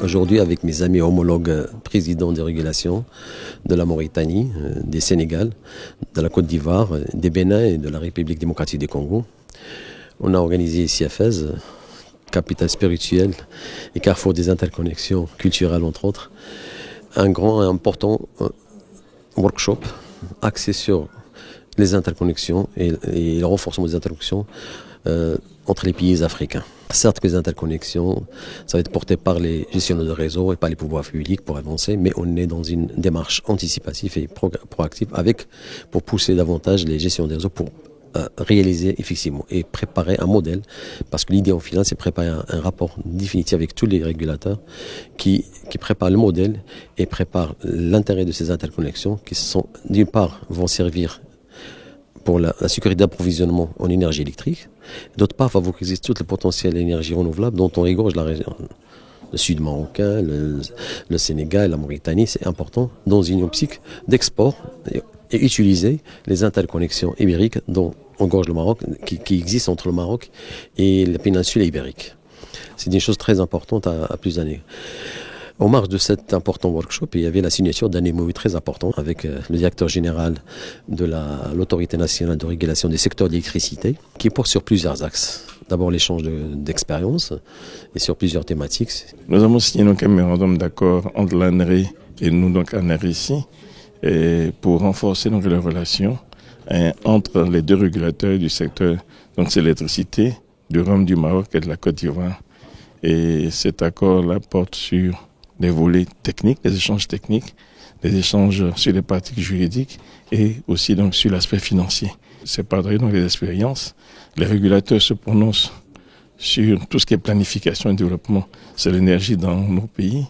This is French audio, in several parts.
aujourd'hui avec mes amis homologues présidents des régulations de la Mauritanie, du Sénégal, de la Côte d'Ivoire, des Bénin et de la République démocratique du Congo. On a organisé ici à Fès, capitale spirituelle et carrefour des interconnexions culturelles entre autres, un grand et important workshop axé sur les interconnexions et le renforcement des interconnexions entre les pays africains. Certes que les interconnexions, ça va être porté par les gestionnaires de réseau et par les pouvoirs publics pour avancer, mais on est dans une démarche anticipative et proactive pour pousser davantage les gestionnaires de réseau pour réaliser effectivement et préparer un modèle, parce que l'idée en finale c'est préparer un rapport définitif avec tous les régulateurs qui préparent le modèle et préparent l'intérêt de ces interconnexions qui sont d'une part vont servir pour la sécurité d'approvisionnement en énergie électrique, d'autre part favoriser tout le potentiel d'énergie renouvelable dont on regorge la région. Le sud marocain, le Sénégal, la Mauritanie, c'est important dans une optique d'export et utiliser les interconnexions ibériques dont engorge le Maroc, qui existent entre le Maroc et la péninsule ibérique. C'est une chose très importante à plus d'années. En marge de cet important workshop, il y avait la signature d'un MOU très important avec le directeur général de l'Autorité nationale de régulation des secteurs d'électricité, qui porte sur plusieurs axes. D'abord l'échange d'expériences et sur plusieurs thématiques. Nous avons signé donc un mémorandum d'accord entre l'ANRE et nous, donc ANRE ici, et pour renforcer donc les relations entre les deux régulateurs du secteur, donc c'est l'électricité, du Rhum, du Maroc et de la Côte d'Ivoire. Et cet accord-là porte sur des volets techniques, des échanges techniques, des échanges sur les pratiques juridiques et aussi donc sur l'aspect financier. C'est partager donc les expériences. Les régulateurs se prononcent sur tout ce qui est planification et développement, c'est l'énergie dans nos pays.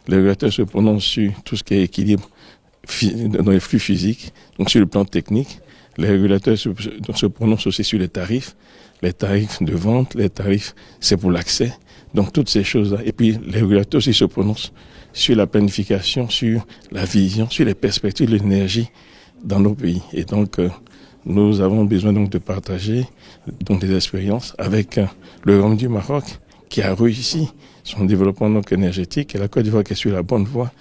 Les régulateurs se prononcent sur tout ce qui est équilibre dans les flux physiques, donc sur le plan technique. Les régulateurs se prononcent aussi sur les tarifs de vente, les tarifs, c'est pour l'accès. Donc toutes ces choses-là. Et puis les régulateurs aussi se prononcent sur la planification, sur la vision, sur les perspectives de l'énergie dans nos pays. Et donc nous avons besoin donc de partager donc des expériences avec le Rhum du Maroc qui a réussi son développement donc énergétique et la Côte d'Ivoire qui est sur la bonne voie.